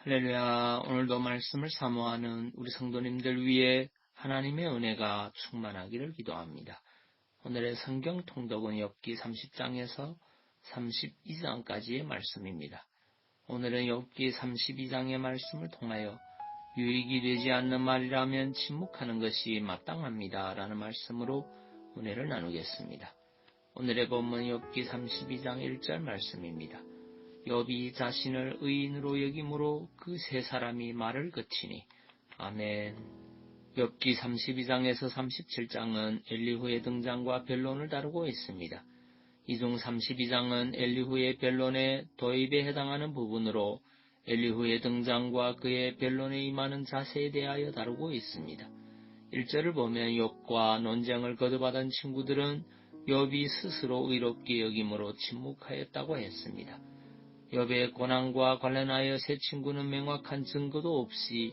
할렐루야. 오늘도 말씀을 사모하는 우리 성도님들 위해 하나님의 은혜가 충만하기를 기도합니다. 오늘의 성경 통독은 욥기 30장에서 32장까지의 말씀입니다. 오늘은 욥기 32장의 말씀을 통하여 유익이 되지 않는 말이라면 침묵하는 것이 마땅합니다. 라는 말씀으로 은혜를 나누겠습니다. 오늘의 본문 욥기 32장 1절 말씀입니다. 욥이 자신을 의인으로 여김으로 그 세 사람이 말을 그치니. 아멘. 욥기 32장에서 37장은 엘리후의 등장과 변론을 다루고 있습니다. 이 중 32장은 엘리후의 변론의 도입에 해당하는 부분으로 엘리후의 등장과 그의 변론에 임하는 자세에 대하여 다루고 있습니다. 1절을 보면 욥과 논쟁을 거듭하던 친구들은 욥이 스스로 의롭게 여김으로 침묵하였다고 했습니다. 욥의 고난과 관련하여 세 친구는 명확한 증거도 없이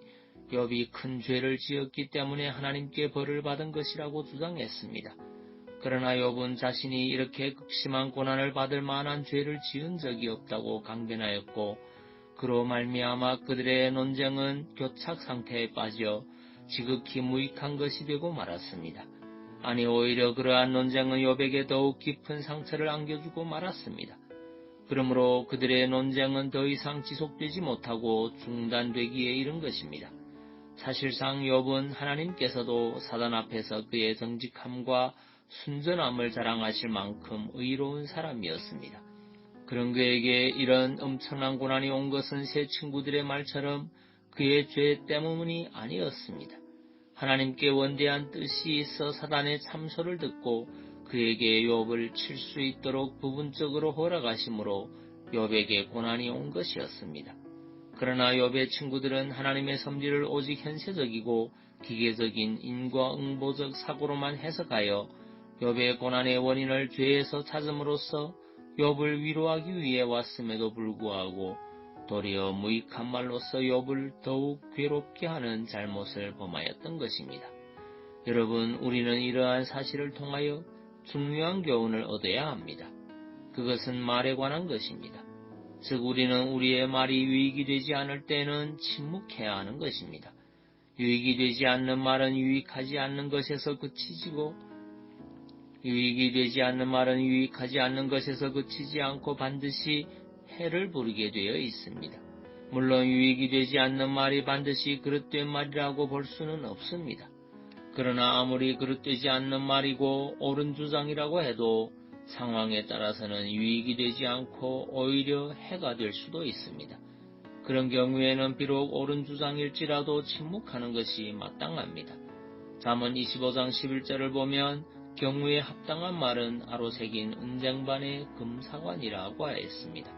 욥이 큰 죄를 지었기 때문에 하나님께 벌을 받은 것이라고 주장했습니다. 그러나 욥은 자신이 이렇게 극심한 고난을 받을 만한 죄를 지은 적이 없다고 강변하였고, 그로 말미암아 그들의 논쟁은 교착 상태에 빠져 지극히 무익한 것이 되고 말았습니다. 아니, 오히려 그러한 논쟁은 욥에게 더욱 깊은 상처를 안겨주고 말았습니다. 그러므로 그들의 논쟁은 더 이상 지속되지 못하고 중단되기에 이른 것입니다. 사실상 욥은 하나님께서도 사단 앞에서 그의 정직함과 순전함을 자랑하실 만큼 의로운 사람이었습니다. 그런 그에게 이런 엄청난 고난이 온 것은 세 친구들의 말처럼 그의 죄 때문이 아니었습니다. 하나님께 원대한 뜻이 있어 사단의 참소를 듣고 그에게 욥을 칠 수 있도록 부분적으로 허락하심으로 욥에게 고난이 온 것이었습니다. 그러나 욥의 친구들은 하나님의 섭리를 오직 현세적이고 기계적인 인과응보적 사고로만 해석하여 욥의 고난의 원인을 죄에서 찾음으로써 욥을 위로하기 위해 왔음에도 불구하고 도리어 무익한 말로서 욥을 더욱 괴롭게 하는 잘못을 범하였던 것입니다. 여러분, 우리는 이러한 사실을 통하여 중요한 교훈을 얻어야 합니다. 그것은 말에 관한 것입니다. 즉, 우리는 우리의 말이 유익이 되지 않을 때는 침묵해야 하는 것입니다. 유익이 되지 않는 말은 유익하지 않는 것에서 그치지 않고 반드시 해를 부르게 되어 있습니다. 물론 유익이 되지 않는 말이 반드시 그릇된 말이라고 볼 수는 없습니다. 그러나 아무리 그릇되지 않는 말이고 옳은 주장이라고 해도 상황에 따라서는 유익이 되지 않고 오히려 해가 될 수도 있습니다. 그런 경우에는 비록 옳은 주장일지라도 침묵하는 것이 마땅합니다. 잠언 25장 11절을 보면 경우에 합당한 말은 아로 새긴 은쟁반의 금사관이라고 하였습니다.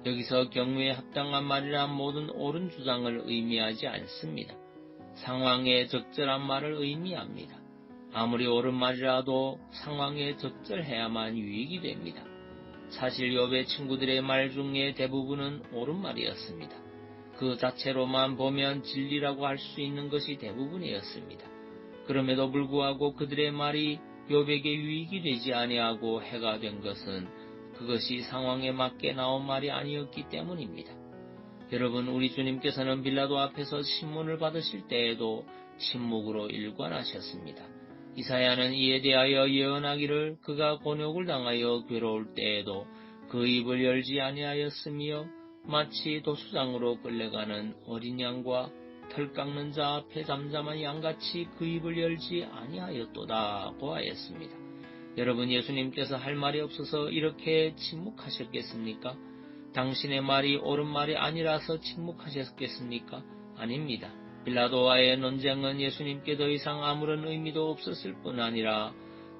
여기서 경우에 합당한 말이란 모든 옳은 주장을 의미하지 않습니다. 상황에 적절한 말을 의미합니다. 아무리 옳은 말이라도 상황에 적절해야만 유익이 됩니다. 사실 욥의 친구들의 말 중에 대부분은 옳은 말이었습니다. 그 자체로만 보면 진리라고 할 수 있는 것이 대부분이었습니다. 그럼에도 불구하고 그들의 말이 욥에게 유익이 되지 아니하고 해가 된 것은 그것이 상황에 맞게 나온 말이 아니었기 때문입니다. 여러분, 우리 주님께서는 빌라도 앞에서 신문을 받으실 때에도 침묵으로 일관하셨습니다. 이사야는 이에 대하여 예언하기를 그가 곤욕을 당하여 괴로울 때에도 그 입을 열지 아니하였으며 마치 도수장으로 끌려가는 어린 양과 털 깎는 자 앞에 잠잠한 양같이 그 입을 열지 아니하였도다고 하였습니다. 여러분, 예수님께서 할 말이 없어서 이렇게 침묵하셨겠습니까? 당신의 말이 옳은 말이 아니라서 침묵하셨겠습니까? 아닙니다. 빌라도와의 논쟁은 예수님께 더 이상 아무런 의미도 없었을 뿐 아니라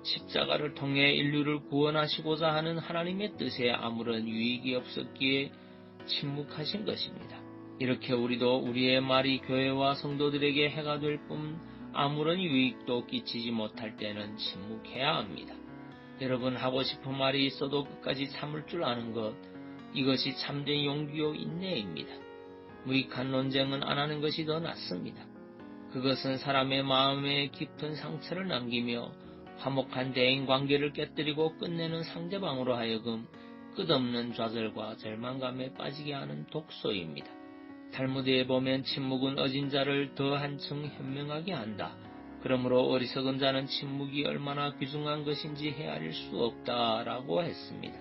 십자가를 통해 인류를 구원하시고자 하는 하나님의 뜻에 아무런 유익이 없었기에 침묵하신 것입니다. 이렇게 우리도 우리의 말이 교회와 성도들에게 해가 될 뿐 아무런 유익도 끼치지 못할 때는 침묵해야 합니다. 여러분, 하고 싶은 말이 있어도 끝까지 참을 줄 아는 것, 이것이 참된 용기요 인내입니다. 무익한 논쟁은 안 하는 것이 더 낫습니다. 그것은 사람의 마음에 깊은 상처를 남기며 화목한 대인관계를 깨뜨리고 끝내는 상대방으로 하여금 끝없는 좌절과 절망감에 빠지게 하는 독소입니다. 탈무드에 보면 침묵은 어진 자를 더 한층 현명하게 한다. 그러므로 어리석은 자는 침묵이 얼마나 귀중한 것인지 헤아릴 수 없다라고 했습니다.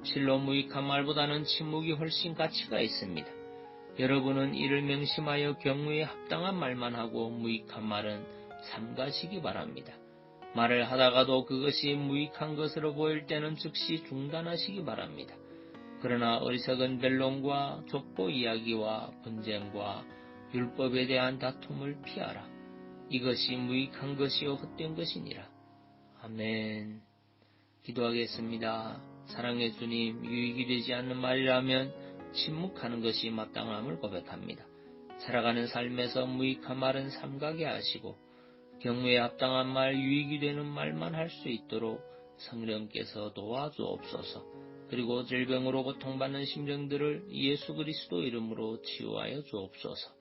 실로 무익한 말보다는 침묵이 훨씬 가치가 있습니다. 여러분은 이를 명심하여 경우에 합당한 말만 하고 무익한 말은 삼가시기 바랍니다. 말을 하다가도 그것이 무익한 것으로 보일 때는 즉시 중단하시기 바랍니다. 그러나 어리석은 변론과 족보 이야기와 분쟁과 율법에 대한 다툼을 피하라. 이것이 무익한 것이요 헛된 것이니라. 아멘. 기도하겠습니다. 사랑의 주님, 유익이 되지 않는 말이라면 침묵하는 것이 마땅함을 고백합니다. 살아가는 삶에서 무익한 말은 삼가게 하시고 경우에 합당한 말, 유익이 되는 말만 할 수 있도록 성령께서 도와주옵소서. 그리고 질병으로 고통받는 심령들을 예수 그리스도 이름으로 치유하여 주옵소서.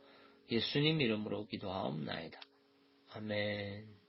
예수님 이름으로 기도하옵나이다. 아멘.